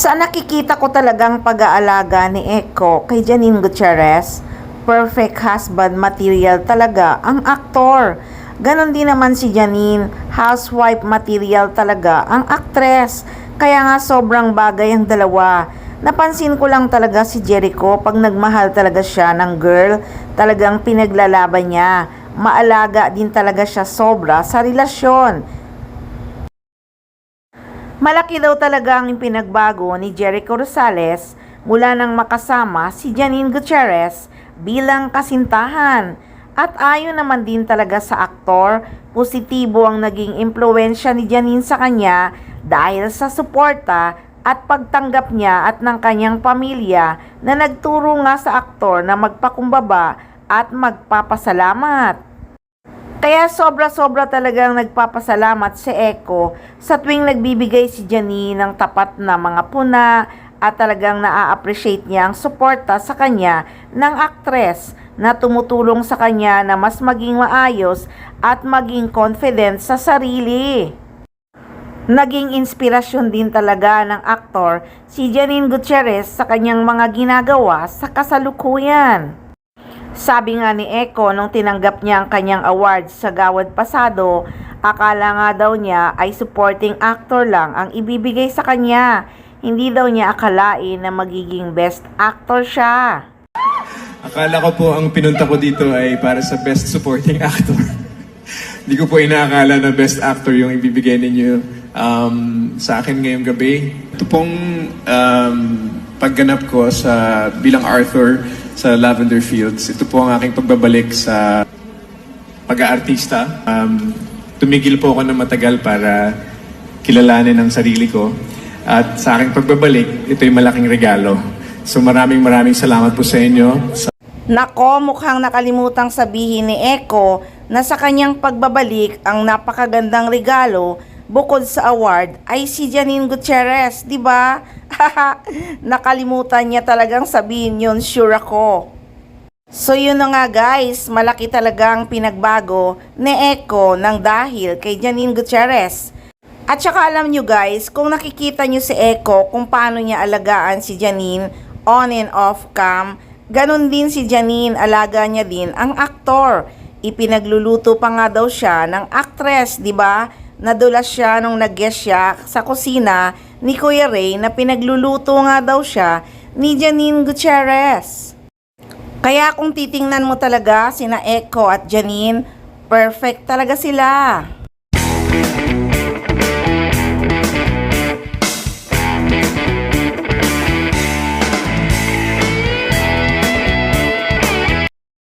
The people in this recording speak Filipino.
Sa nakikita ko talagang pag-aalaga ni Echo kay Janine Gutierrez, perfect husband material talaga ang aktor. Ganon din naman si Janine, housewife material talaga ang aktres. Kaya nga sobrang bagay ang dalawa. Napansin ko lang talaga si Jericho pag nagmahal talaga siya ng girl, talagang pinaglalaban niya. Maalaga din talaga siya sobra sa relasyon. Malaki daw talaga ang pinagbago ni Jericho Rosales mula nang makasama si Janine Gutierrez bilang kasintahan. At ayon naman din talaga sa aktor, positibo ang naging impluwensya ni Janine sa kanya dahil sa suporta at pagtanggap niya at ng kanyang pamilya na nagturo nga sa aktor na magpakumbaba at magpapasalamat. Kaya sobra-sobra talagang nagpapasalamat si Echo sa tuwing nagbibigay si Janine ng tapat na mga puna at talagang naa-appreciate niya ang suporta sa kanya ng aktres na tumutulong sa kanya na mas maging maayos at maging confident sa sarili. Naging inspirasyon din talaga ng aktor si Janine Gutierrez sa kanyang mga ginagawa sa kasalukuyan. Sabi nga ni Echo nung tinanggap niya ang kanyang award sa Gawad Pasado, akala nga daw niya ay supporting actor lang ang ibibigay sa kanya. Hindi daw niya akalain na magiging best actor siya. Akala ko po ang pinunta ko dito ay para sa best supporting actor. Hindi ko po inaakala na best actor yung ibibigay ninyo sa akin ngayong gabi. Ito pong pagganap ko sa bilang Arthur sa Lavender Fields. Ito po ang aking pagbabalik sa pag-aartista. Tumigil po ako ng matagal para kilalanin ang sarili ko. At sa aking pagbabalik, ito'y malaking regalo. So maraming salamat po sa inyo. Nako, mukhang nakalimutang sabihin ni Echo na sa kanyang pagbabalik ang napakagandang regalo bukod sa award ay si Janine Gutierrez, di ba? Nakalimutan niya talagang sabihin yun, sure ako. So yun na nga guys, malaki talagang pinagbago ni Echo ng dahil kay Janine Gutierrez. At saka alam nyo guys, kung nakikita nyo si Echo kung paano niya alagaan si Janine on and off cam, ganun din si Janine, alaga niya din ang aktor. Ipinagluluto pa nga daw siya ng actress, di ba? Nadulas siya nung nag-guest siya sa kusina ni Kuya Ray na pinagluluto nga daw siya ni Janine Gutierrez. Kaya kung titingnan mo talaga sina Echo at Janine, perfect talaga sila.